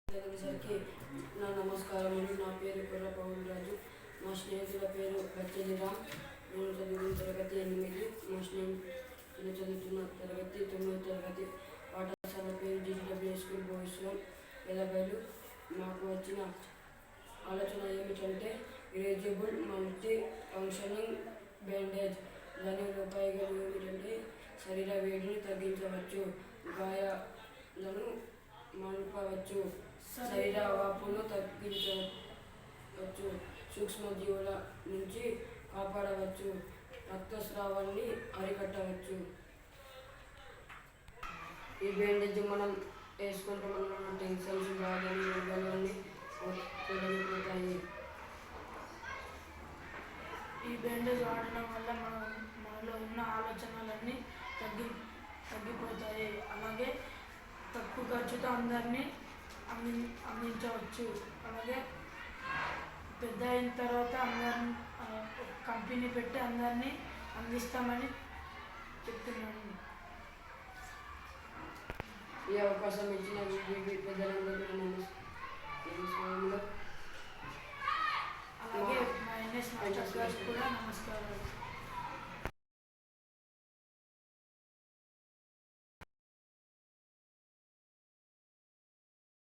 అందరికీ నా నమస్కారములు. నా పేరు కుర్ర పవన్ రాజు. మా స్నేహితుల పేరు బచ్చలిరామ్. నేను చదువుతున్న తరగతి 8. మా స్నేహితులు చదువుతున్న తరగతి 9వ తరగతి. పాఠశాల పేరు GGW స్కూల్ బాయ్స్ హోమ్ ఎలబైలు. మాకు వచ్చిన ఆలోచన ఏమిటంటే ఇరేజబుల్ మల్టీ ఫంక్షనింగ్ బ్యాండేజ్. దాని ఉపయోగాలు ఏమిటంటే శరీర వేడిని తగ్గించవచ్చు, గాయాలను మాన్పవచ్చు, శరీర వాపును తగ్గించవచ్చు, సూక్ష్మజీవుల నుంచి కాపాడవచ్చు, రక్తస్రావాన్ని అరికట్టవచ్చు. ఈ బ్యాండేజ్ మనం వేసుకుంటే మన టెన్షన్స్, బాధలు, రోగాలన్నీ తొలగిపోతాయి. ఈ బ్యాండేజ్ వాడడం వల్ల మనలో ఉన్న ఆలోచనలన్నీ తగ్గిపోతాయి. అలాగే తక్కువ ఖర్చుతో అందరినీ అందించవచ్చు. అలాగే పెద్ద అయిన తర్వాత అందరినీ కంపెనీ పెట్టి అందరినీ అందిస్తామని చెప్తున్నాను. ఈ అవకాశం ఇచ్చిన